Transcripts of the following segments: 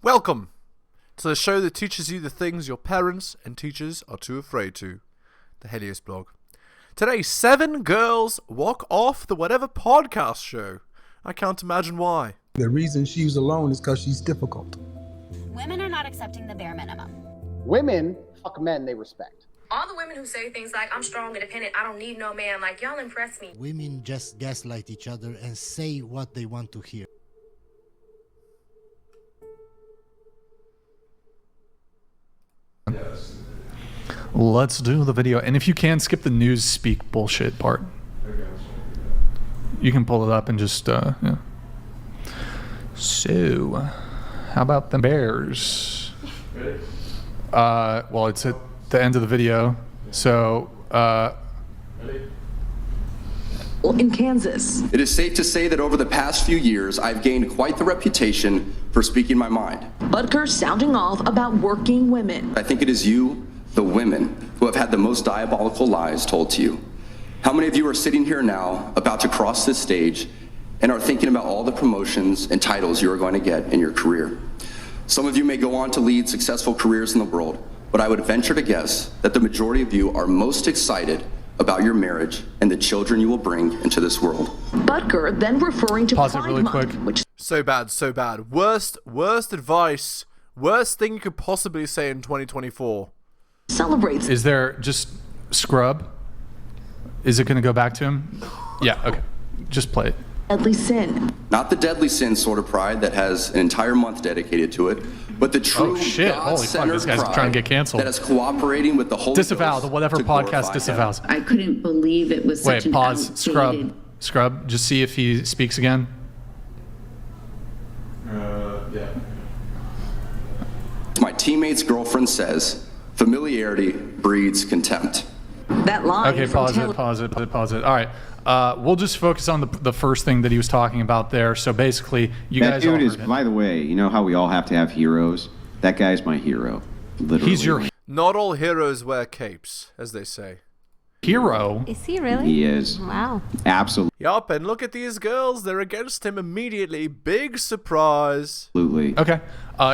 Welcome to the show that teaches you the things your parents and teachers are too afraid to, the Helios blog. Today, 7 girls walk off the whatever podcast show. I can't imagine why. The reason she's alone is because she's difficult. Women are not accepting the bare minimum. Women fuck men they respect. All the women who say things like, I'm strong, independent, I don't need no man, like, y'all impress me. Women just gaslight each other and say what they want to hear. Let's do the video. And if you can, skip the news speak bullshit part. You can pull it up and just, yeah. So, how about the Bears? Well, it's at the end of the video. So, in Kansas. It is safe to say that over the past few years, I've gained quite the reputation for speaking my mind. Butker sounding off about working women. I think it is you, the women, who have had the most diabolical lies told to you. How many of you are sitting here now, about to cross this stage, and are thinking about all the promotions and titles you are going to get in your career? Some of you may go on to lead successful careers in the world, but I would venture to guess that the majority of you are most excited about your marriage and the children you will bring into this world. Butker then referring to pause it really quick. Which So bad. Worst advice. Worst thing you could possibly say in 2024. celebrates. is there just scrub? Is it going to go back to him? Yeah, okay. Just play it. Deadly sin. Not the deadly sin sort of pride that has an entire month dedicated to it, but the true Oh, shit. Holy fuck, God-centered this guy's pride trying to get canceled. that is cooperating with the Holy Disavow, Ghost the whatever to podcast glorify disavows. Him. I couldn't believe it was such Wait, an pause. outdated... Scrub. Just see if he speaks again. Yeah. My teammate's girlfriend says, familiarity breeds contempt. That line. Okay, from pause it. All right. We'll just focus on the first thing that he was talking about there. So basically, you that guys all dude is, heard it. by the way, you know how we all have to have heroes? That guy's my hero. Literally. He's your Not all heroes wear capes, as they say. hero. Is he really? He is. Wow. Absolutely. Yup, and look at these girls. They're against him immediately. Big surprise. Okay.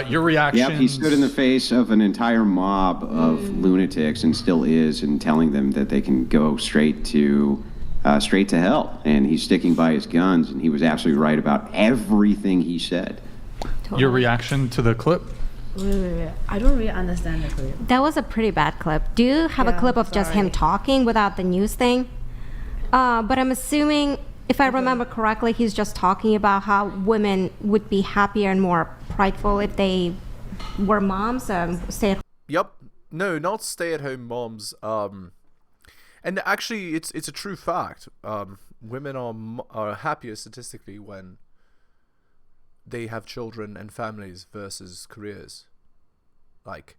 Your reaction. Yep, he stood in the face of an entire mob of lunatics and still is, and telling them that they can go straight to hell. And he's sticking by his guns, and he was absolutely right about everything he said. Your reaction to the clip? Wait. I don't really understand the clip. That was a pretty bad clip. Do you have a clip of just him talking without the news thing? But I'm assuming, if I remember correctly, he's just talking about how women would be happier and more prideful if they were moms and stay. Yup. No, not stay-at-home moms. And actually, it's a true fact. Women are happier statistically when they have children and families versus careers. Like,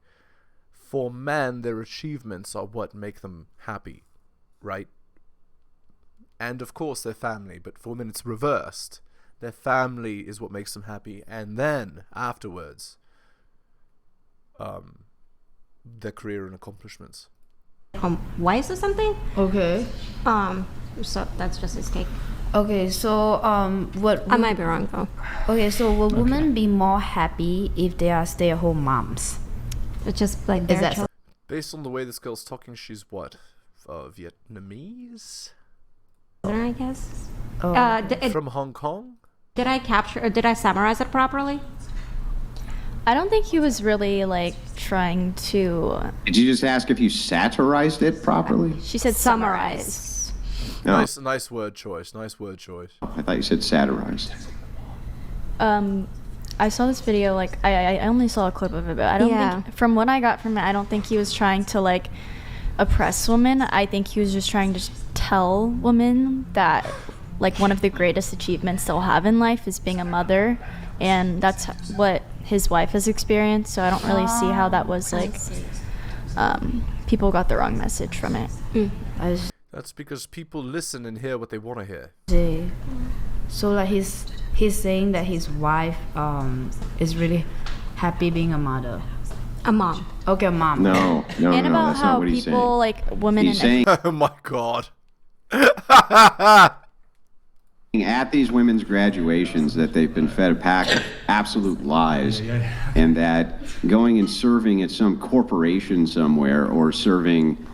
for men, their achievements are what make them happy, right? And of course, their family. But for women, it's reversed. Their family is what makes them happy, and then afterwards, their career and accomplishments. Wives or something? Okay. So that's just his take. Okay, so what... I might be wrong though. Okay, so will women be more happy if they are stay-at-home moms? It's just like Is their that children. Based on the way this girl's talking, she's what? Vietnamese? I guess. From Hong Kong? Did I capture or did I summarize it properly? I don't think he was really like trying to. Did you just ask if you satirized it properly? She said summarize. No. Nice word choice. Nice word choice. I thought you said satirized. I saw this video, like I only saw a clip of it, but I don't think, from what I got from it, I don't think he was trying to like oppress women. I think he was just trying to tell women that like one of the greatest achievements they'll have in life is being a mother, and that's what his wife has experienced. So I don't really see how that was like people got the wrong message from it. That's because people listen and hear what they want to hear. So like he's saying that his wife is really happy being a mother. A mom. Okay, a mom. No, And about that's how not what he's people saying. like women He's in saying Oh my god. at these women's graduations that they've been fed a pack absolute lies, and that going and serving at some corporation somewhere or serving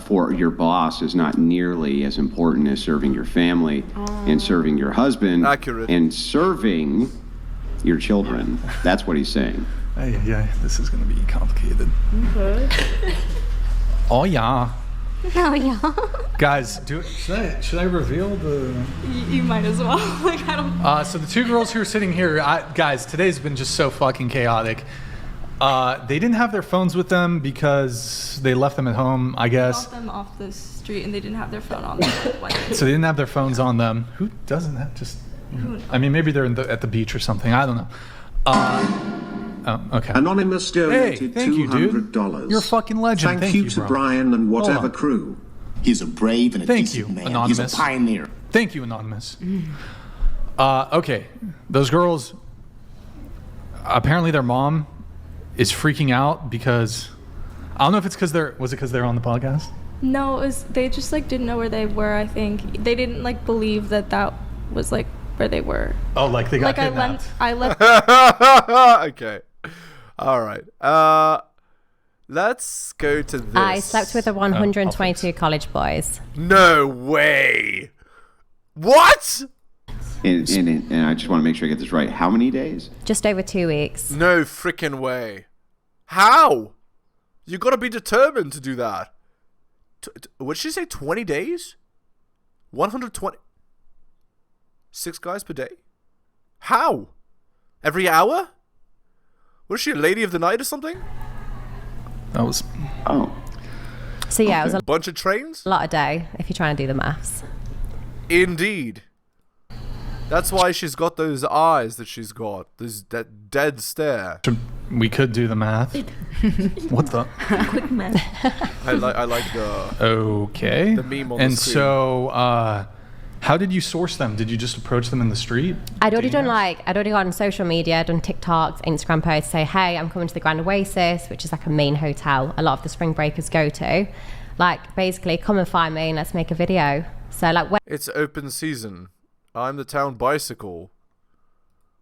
for your boss is not nearly as important as serving your family and serving your husband and serving your children. That's what he's saying. Yeah, this is going to be complicated. Okay. Oh yeah. Oh yeah. Guys, should I reveal the? You might as well. Like I don't. So the two girls who are sitting here, guys, today's been just so fucking chaotic. They didn't have their phones with them because they left them at home, I guess. They brought them off the street and they didn't have their phone on them. So they didn't have their phones on them. Who doesn't have just? I mean, maybe they're at the beach or something. I don't know. Oh, okay. Anonymous donated thank you, dude. $200. You're a fucking legend. Thank you to bro. Brian and whatever crew. He's a brave and a Thank decent you, man. Anonymous. He's a pioneer. Thank you, Anonymous. Okay, those girls, apparently their mom is freaking out because, I don't know if it's because they're on the podcast? No, it was, they just like didn't know where they were, I think. They didn't like believe that was like where they were. Oh, like they got like kidnapped. I left. Okay. All right. Let's go to this. I slept with the 122 college boys. No way. What? And I just want to make sure I get this right. How many days? Just over 2 weeks. No freaking way. How? You got to be determined to do that. What did she say? 20 days? 120? 6 guys per day? How? Every hour? Was she a lady of the night or something? That was... Oh. So yeah, it was a bunch of trains? lot a day, if you're trying to do the maths. Indeed. That's why she's got those eyes that she's got. That dead stare. We could do the math. What the? Quick math. I like the... Okay. The meme on and the screen. So, how did you source them? Did you just approach them in the street? I'd already gone on social media, done TikToks, Instagram posts, say, hey, I'm coming to the Grand Oasis, which is like a main hotel a lot of the spring breakers go to. Like, basically, come and find me and let's make a video. So, like, it's open season. I'm the town bicycle.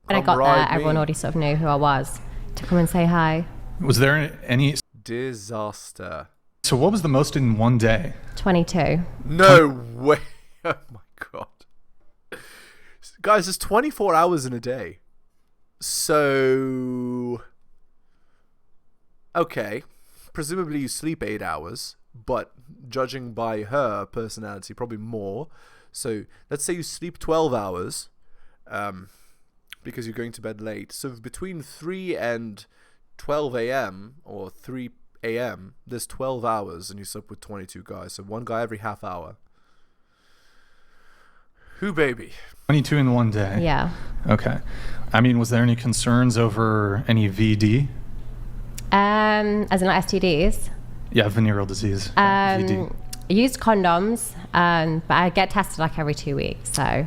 When I got there, everyone already sort of knew who I was to come and say hi. Was there any... Disaster. So what was the most in one day? 22. No way. Oh my god. Guys, there's 24 hours in a day. So... Okay. Presumably you sleep 8 hours, but judging by her personality, probably more. So let's say you sleep 12 hours because you're going to bed late. So between 3 and 12 a.m. or 3 a.m., there's 12 hours and you slept with 22 guys. So one guy every half hour. Who baby? 22 in one day. Yeah. Okay. I mean, was there any concerns over any VD? As in like STDs? Yeah, venereal disease. VD. I used condoms, but I get tested like every 2 weeks, so.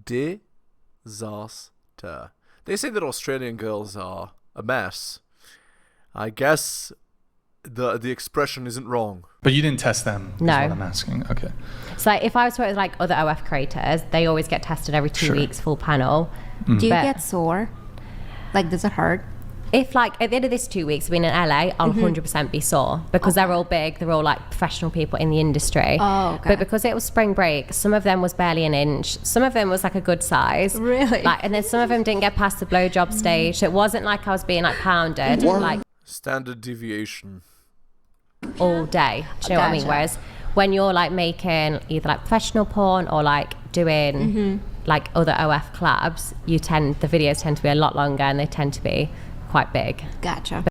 Disaster. They say that Australian girls are a mess. I guess the expression isn't wrong. But you didn't test them, is No. what I'm asking. Okay. So if I was to work with like other OF creators, they always get tested every 2 weeks, full panel. Do you But get sore? Like, does it hurt? if like at the end of this 2 weeks being in LA, I'll 100% be sore because they're all big, they're all like professional people in the industry. Oh, okay. But because it was spring break, some of them was barely an inch, some of them was like a good size. Really? Like, and then some of them didn't get past the blowjob stage. So it wasn't like I was being like pounded like standard deviation all day. Do you know what I mean? Whereas when you're like making either like professional porn or like doing like other OF collabs, the videos tend to be a lot longer and they tend to be quite big. Gotcha.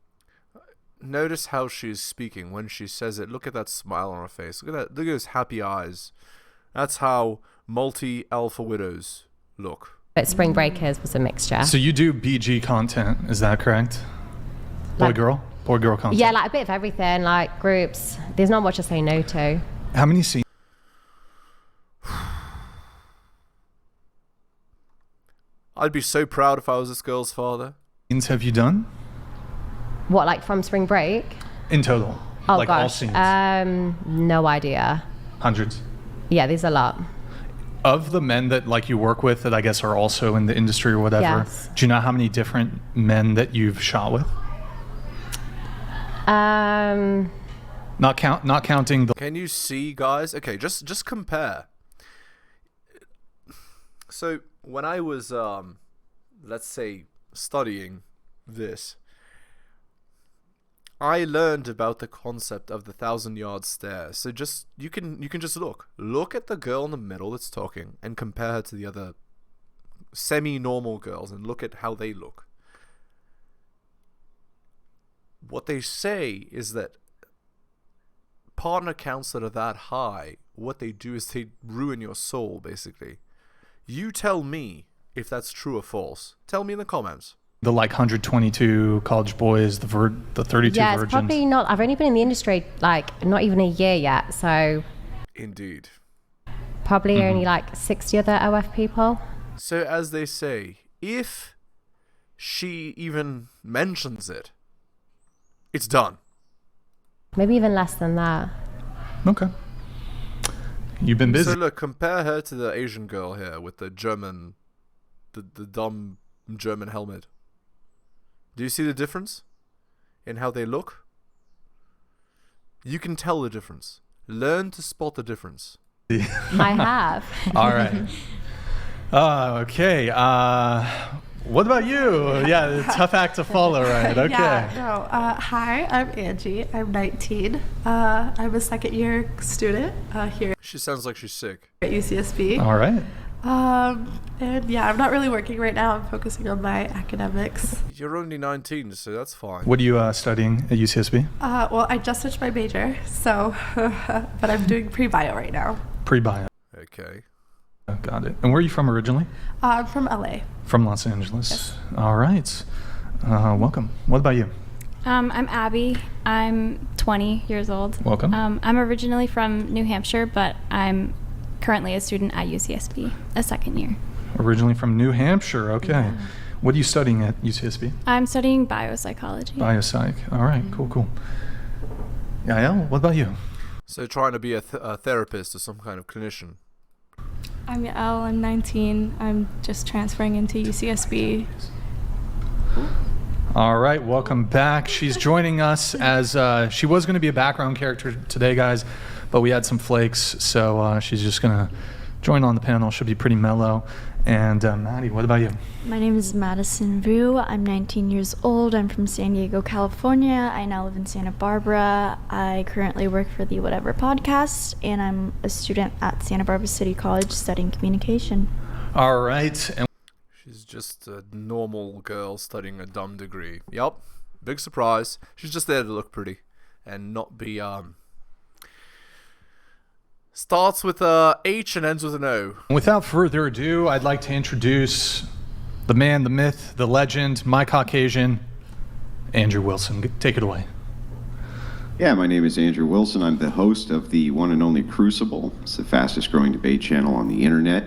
Notice how she's speaking when she says it. Look at that smile on her face. Look at that. Look at those happy eyes. That's how multi-alpha widows look. But Spring Breakers was a mixture. So you do BG content, is that correct? Boy, girl content. Yeah, like a bit of everything, like groups. There's not much to say no to. How many scenes? I'd be so proud if I was this girl's father. Have you done? What, like from Spring Break? In total. Oh like all gosh, scenes. no idea. Hundreds. Yeah, there's a lot. of the men that like you work with that I guess are also in the industry or whatever, Yes. do you know how many different men that you've shot with? Not counting the. Can you see, guys? Okay, just compare. So when I was let's say studying this, I learned about the concept of the 1,000-yard stare. So just you can just look at the girl in the middle that's talking and compare her to the other semi-normal girls and look at how they look. What they say is that partner counts that are that high, what they do is they ruin your soul, basically. You tell me if that's true or false. Tell me in the comments. The like 122 college boys, the 32 Yeah, it's virgins. probably not. I've only been in the industry like not even a year yet, so Indeed. probably only like 60 other OF people. So as they say, if she even mentions it, it's done. Maybe even less than that. Okay. You've been busy. So look, compare her to the Asian girl here with the German, the dumb German helmet. Do you see the difference in how they look? You can tell the difference. Learn to spot the difference. I have. All right. Okay. What about you? Yeah, tough act to follow, right? Okay. Hi, I'm Angie. I'm 19. I'm a second-year student here She sounds like she's sick. at UCSB. All right. And yeah, I'm not really working right now. I'm focusing on my academics. You're only 19, so that's fine. What are you studying at UCSB? Well, I just switched my major, so but I'm doing pre-bio right now. Pre-bio. Okay. Got it. And where are you from originally? I'm from LA. From Los Angeles. All right. Welcome. What about you? I'm Abby. I'm 20 years old. Welcome. I'm originally from New Hampshire, but I'm currently a student at UCSB, a second year. Originally from New Hampshire. Okay. Yeah. What are you studying at UCSB? I'm studying biopsychology. Biopsych. All right. Cool. Yael, what about you? So trying to be a therapist or some kind of clinician. I'm Yael. I'm 19. I'm just transferring into UCSB. All right, welcome back. She's joining us as she was going to be a background character today, guys, but we had some flakes, so she's just going to join on the panel. She'll be pretty mellow. And Maddie, what about you? My name is Madison Vu. I'm 19 years old. I'm from San Diego, California. I now live in Santa Barbara. I currently work for the Whatever podcast, and I'm a student at Santa Barbara City College studying communication. All right. And she's just a normal girl studying a dumb degree. Yup. Big surprise. She's just there to look pretty and not be starts with a H and ends with an O. Without further ado, I'd like to introduce the man, the myth, the legend, my Caucasian, Andrew Wilson. Take it away. Yeah, my name is Andrew Wilson. I'm the host of the one and only Crucible. It's the fastest growing debate channel on the internet.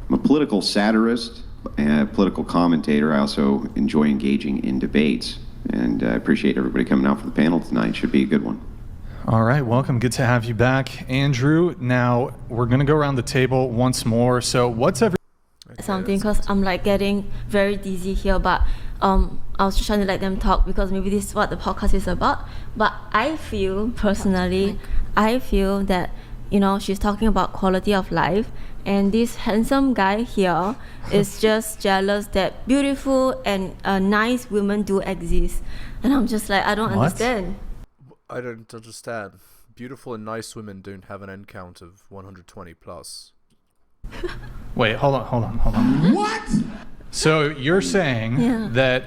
I'm a political satirist and a political commentator. I also enjoy engaging in debates. And I appreciate everybody coming out for the panel tonight. Should be a good one. All right, welcome. Good to have you back, Andrew. Now, we're going to go around the table once more. So what's something, because I'm like getting very dizzy here, but I was just trying to let them talk because maybe this is what the podcast is about. But I feel personally, I feel that, you know, she's talking about quality of life, and this handsome guy here is just jealous that beautiful and nice women do exist. And I'm just like, I don't understand. I don't understand. Beautiful and nice women don't have an end count of 120 plus. Wait, hold on. What? So you're saying that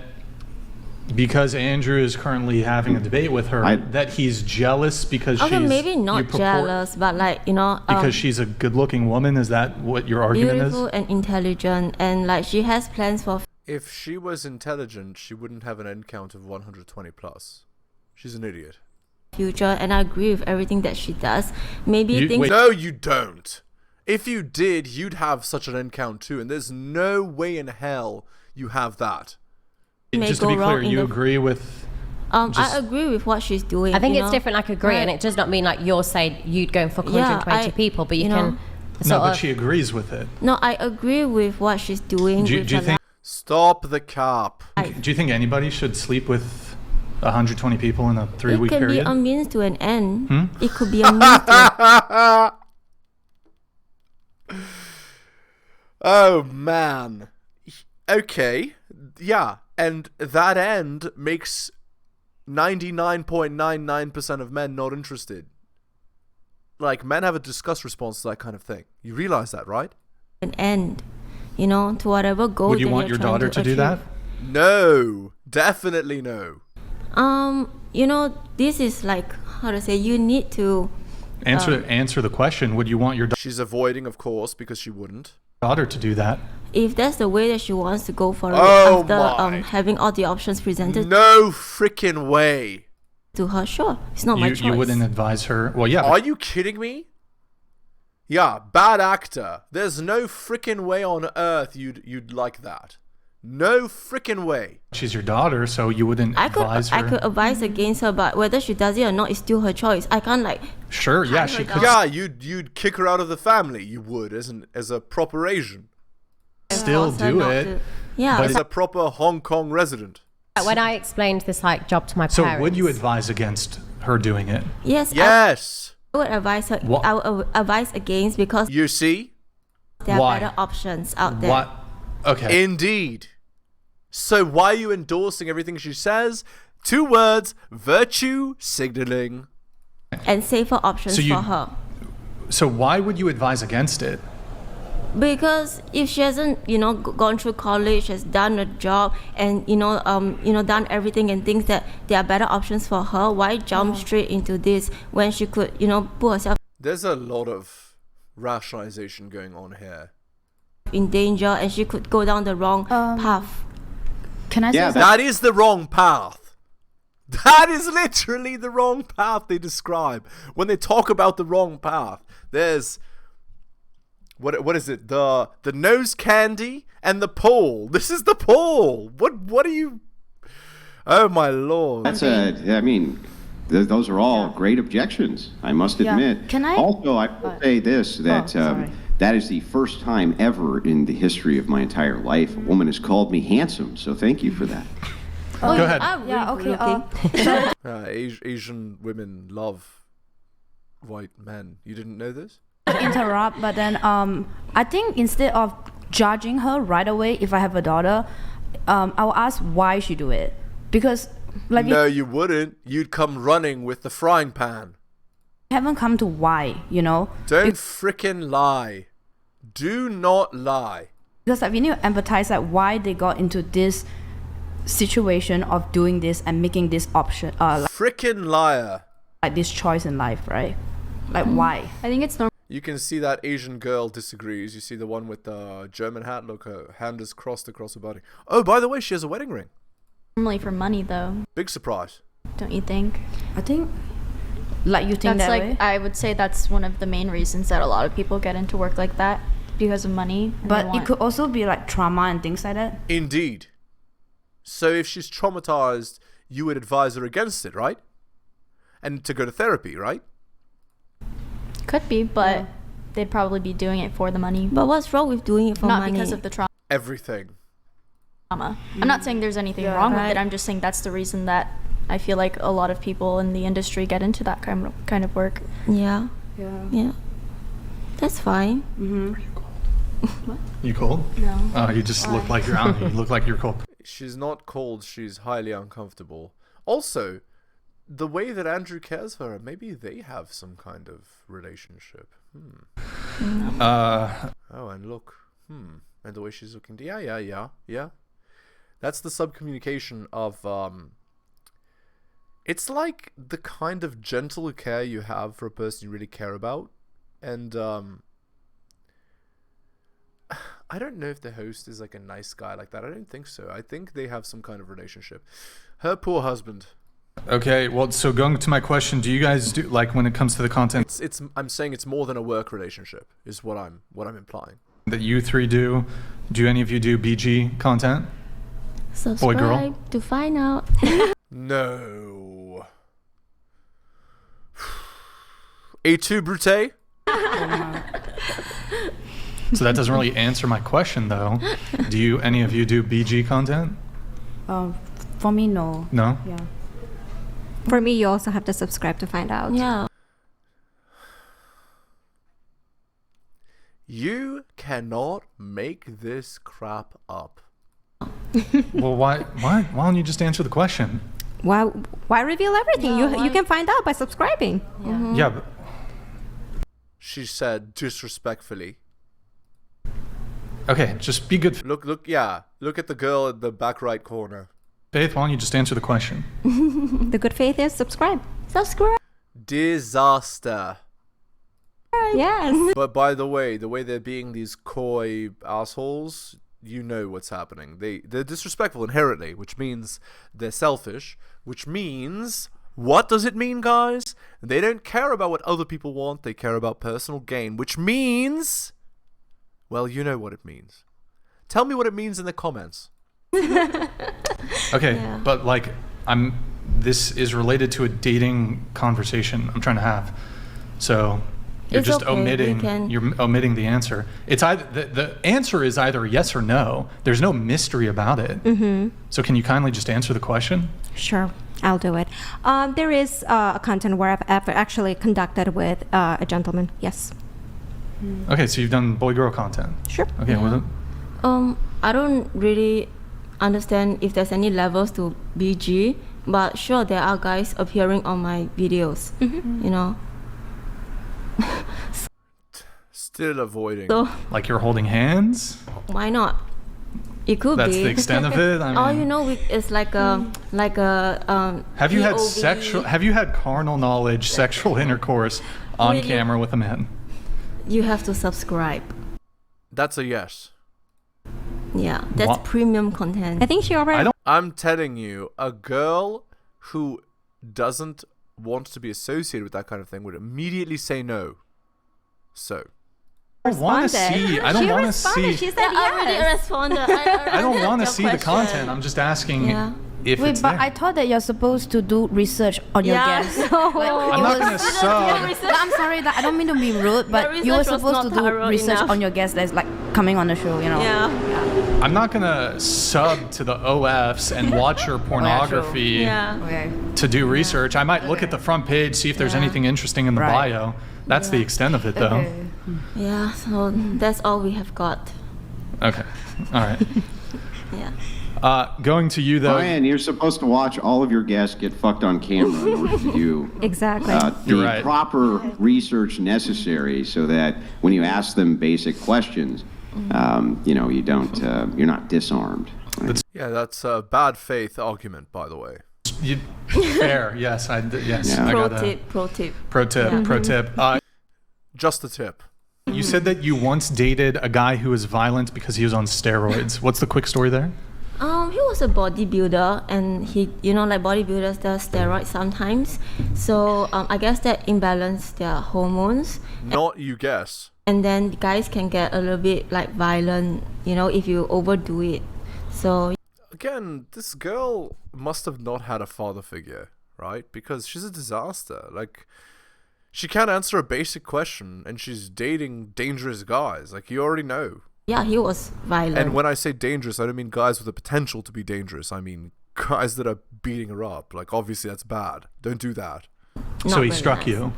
because Andrew is currently having a debate with her, that he's jealous because she's... maybe not jealous, but like, you know... because she's a good-looking woman? Is that what your argument is? Beautiful and intelligent, and like she has plans for... If she was intelligent, she wouldn't have an end count of 120 plus. She's an idiot. Future, and I agree with everything that she does. Maybe things... No, you don't. If you did, you'd have such an end count too, and there's no way in hell you have that. Just to be clear, you agree with... I agree with what she's doing. I think it's different, like agree, and it does not mean like you're saying you'd go and fuck 120 people, but you can No, but she agrees with it. No, I agree with what she's doing. Do you think? Stop the cap. Do you think anybody should sleep with 120 people in a 3-week period? It can be a means to an end. It could be a means to Oh man. Okay. Yeah, and that end makes 99.99% of men not interested. Like, men have a disgust response to that kind of thing. You realize that, right? an end, to whatever goal. Would you want your daughter to do that? No, definitely no. This is like, how to say, you need to answer the question. Would you want your She's avoiding, of course, because she wouldn't. Daughter to do that? If that's the way that she wants to go for it after having all the options presented. No freaking way. To her, sure. It's not my choice. You wouldn't advise her? Well, yeah. Are you kidding me? Yeah, bad actor. There's no freaking way on earth you'd like that. No freaking way. She's your daughter, so you wouldn't advise her. I could advise against her, but whether she does it or not is still her choice. I can't Sure, yeah, she could. Yeah, you'd kick her out of the family. You would, as a proper Asian. Still do it. Yeah, but as a proper Hong Kong resident. When I explained this job to my parents. So would you advise against her doing it? Yes. Yes. I would advise her. I would advise against because you see, there are better options out there. What? Okay. Indeed. So why are you endorsing everything she says? 2 words: virtue signaling. And safer options for her. So why would you advise against it? Because if she hasn't, gone through college, has done a job, and done everything and thinks that there are better options for her, why jump straight into this when she could, put herself? There's a lot of rationalization going on here. In danger, and she could go down the wrong path. Can I say something? That is the wrong path. That is literally the wrong path they describe when they talk about the wrong path. There's what is it? The nose candy and the pole. This is the pole. What are you? Oh my lord. Those are all great objections, I must admit. Can I? Also, I will say this, that that is the first time ever in the history of my entire life a woman has called me handsome, so thank you for that. Go ahead. Asian women love white men. You didn't know this? Interrupt, but then I think instead of judging her right away, if I have a daughter, I will ask why she do it. Because no, you wouldn't. You'd come running with the frying pan. Haven't come to why, Don't frickin' lie. Do not lie. Because we need to empathize why they got into this situation of doing this and making this option. Frickin' liar. Like this choice in life, right? Like why? I think it's normal. You can see that Asian girl disagrees. You see the one with the German hat. Look, her hand is crossed across her body. Oh, by the way, she has a wedding ring. Normally for money, though. Big surprise. Don't you think? I think. You think that's that way? I would say that's one of the main reasons that a lot of people get into work like that, because of money. But it could also be trauma and things like that. Indeed. So if she's traumatized, you would advise her against it, right? And to go to therapy, right? Could be, but they'd probably be doing it for the money. But what's wrong with doing it for money? Not because of the trauma. Everything. I'm not saying there's anything wrong with it. I'm just saying that's the reason that I feel like a lot of people in the industry get into that kind of work. Yeah. That's fine. What? You cold? No. Oh, you just look like you're out. You look like you're cold. She's not cold. She's highly uncomfortable. Also, the way that Andrew cares for her, maybe they have some kind of relationship. Oh, and look. And the way she's looking. Yeah. That's the subcommunication of it's like the kind of gentle care you have for a person you really care about. And I don't know if the host is like a nice guy like that. I don't think so. I think they have some kind of relationship. Her poor husband. Okay, well, so going to my question, do you guys do, when it comes to the content? I'm saying it's more than a work relationship, is what I'm implying. That you three do any of you do BG content? Subscribe boy, girl? To find out. No. Et tu, Brute? So that doesn't really answer my question, though. Do any of you do BG content? For me, no. No? Yeah. For me, you also have to subscribe to find out. Yeah. You cannot make this crap up. Well, why don't you just answer the question? Why reveal everything? Yeah, you can find out by subscribing. Yeah. Yeah, but She said disrespectfully. okay, just be good. Look at the girl in the back right corner. Faith, why don't you just answer the question? The good faith is subscribe. Subscribe. Disaster. Yes. But by the way they're being these coy assholes, you know what's happening. They're disrespectful inherently, which means they're selfish, which means, what does it mean, guys? They don't care about what other people want, they care about personal gain, which means, well, you know what it means. Tell me what it means in the comments. Okay, Yeah. but like this is related to a dating conversation I'm trying to have. So you're It's just okay, omitting you're omitting the answer. It's either the answer is either yes or no. There's no mystery about it. Mm-hmm. So can you kindly just answer the question? Sure, I'll do it. There is a content where I've actually conducted with a gentleman. Yes. Okay, so you've done boy-girl content. Sure. Okay, Yeah. well, I don't really understand if there's any levels to BG, but sure, there are guys appearing on my videos. You know. Still avoiding. So like you're holding hands? why not? It could That's be. the extent of it? I All mean- you know, it's like a Have you had POV. have you had carnal knowledge, sexual intercourse on Really? camera with a man? You have to subscribe. That's a yes. Yeah, that's What? premium content. I think she already. I'm telling you, a girl who doesn't want to be associated with that kind of thing would immediately say no. So I don't want to see. I don't She want to responded. see. She said I already yes. responded. I don't want to your see the question. content. I'm just asking Yeah. if Wait, it's but there. I thought that you're supposed to do research on your Yeah. guests. I'm not gonna sub. No, I'm sorry that I don't mean to be rude, but you were research was supposed to not do thorough research enough. on your guests that's like coming on the show, you know. Yeah. I'm not gonna sub to the OFs and watch your pornography Yeah. Okay. to do research. I might look at the front page, see if there's Yeah. anything interesting in the Right. bio. That's the extent of it, though. Okay. Yeah. So that's all we have got. Okay. All right. Yeah. Going to you though. Brian, you're supposed to watch all of your guests get fucked on camera in order to do Exactly. You're the right. proper research necessary so that when you ask them basic questions, you don't, you're not disarmed. yeah, that's a bad faith argument, by the way. Fair. Yes. Yes. Yeah. I Pro got tip. Pro tip. Pro tip. Yeah. Pro tip. Just a tip. You said that you once dated a guy who was violent because he was on steroids. What's the quick story there? He was a bodybuilder, and he, like bodybuilders, does steroids sometimes. So I guess that imbalanced their hormones, Not you guess. and then guys can get a little bit like violent, if you overdo it. So Again, this girl must have not had a father figure, right? Because she's a disaster. Like, she can't answer a basic question, and she's dating dangerous guys. Like, you already know. yeah, he was violent. And when I say dangerous, I don't mean guys with the potential to be dangerous. I mean guys that are beating her up. Like, obviously, that's bad. Don't do that. So Not he very struck nice. you,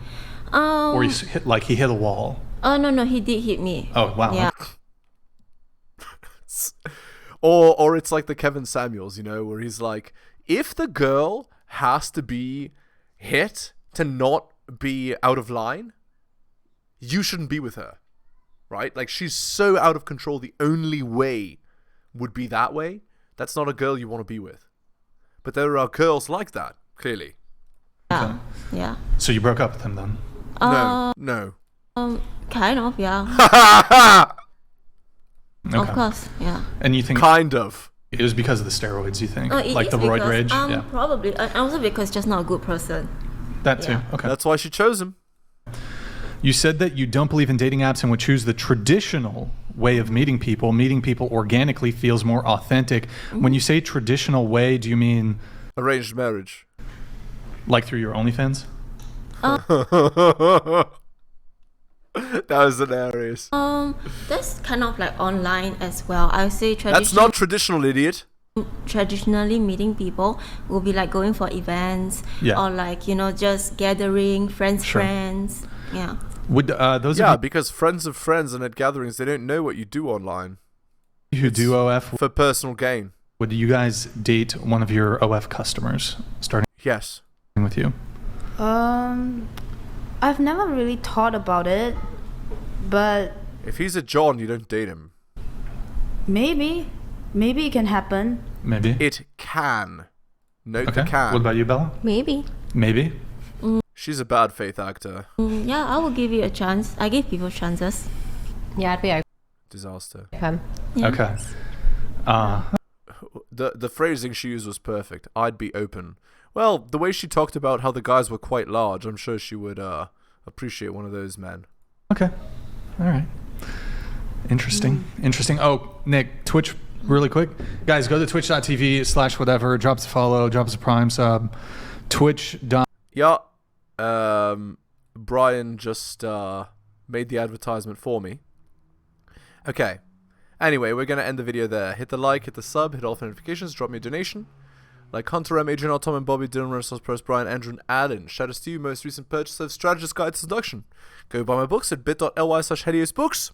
or he hit a wall. Oh no, he did hit me. Oh wow. Yeah. Or it's like the Kevin Samuels, where he's like, if the girl has to be hit to not be out of line, you shouldn't be with her, right? Like, she's so out of control, the only way would be that way. That's not a girl you want to be with. But there are girls like that, clearly. Yeah. Yeah. So you broke up with him then? No. Kind of, yeah. Okay. Of course, yeah. And you think kind of it was because of the steroids? You think, It like is the roid because, rage? Yeah. Probably. And also because he's just not a good person. That too. Yeah. Okay. That's why she chose him. You said that you don't believe in dating apps and would choose the traditional way of meeting people. Meeting people organically feels more authentic. When you say traditional way, do you mean arranged marriage? Like through your OnlyFans? That was hilarious. That's kind of like online as well. I would say That's not traditional, idiot. Traditionally meeting people will be like going for events or like, you know, just gathering friends. Yeah. Would those because friends of friends and at gatherings, they don't know what you do online. who do OF for personal gain. Would you guys date one of your OF customers? Starting Yes. with you. I've never really thought about it, but if he's a John, you don't date him. Maybe it can happen. Maybe it can. Note the can. What about you, Bella? Maybe. She's a bad faith actor. Yeah, I will give you a chance. I give people chances. Yeah, I'd be open. Disaster. Yeah. Okay. The phrasing she used was perfect. I'd be open. Well, the way she talked about how the guys were quite large, I'm sure she would appreciate one of those men. Okay. All right. Interesting. Oh, Nick, Twitch, really quick. Guys, go to twitch.tv/whatever. Drop us a follow. Drop us a Prime sub. Twitch. Yeah. Brian just made the advertisement for me. Okay. Anyway, we're going to end the video there. Hit the like, hit the sub, hit all the notifications, drop me a donation. Like Hunter M, Adrian, Tom and Bobby, Dylan, Renaissance Pros, Brian, Andrew, and Alan. Shout out to you, most recent purchase of Strategist Guide to Seduction. Go buy my books at bit.ly/heliosbooks.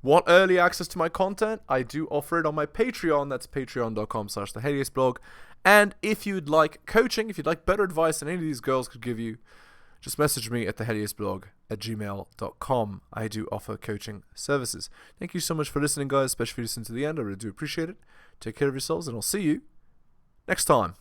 Want early access to my content? I do offer it on my Patreon. That's patreon.com/theheliosblog. And if you'd like coaching, if you'd like better advice than any of these girls could give you, just message me at theheliosblog@gmail.com. I do offer coaching services. Thank you so much for listening, guys, especially if you listen to the end. I really do appreciate it. Take care of yourselves, and I'll see you next time.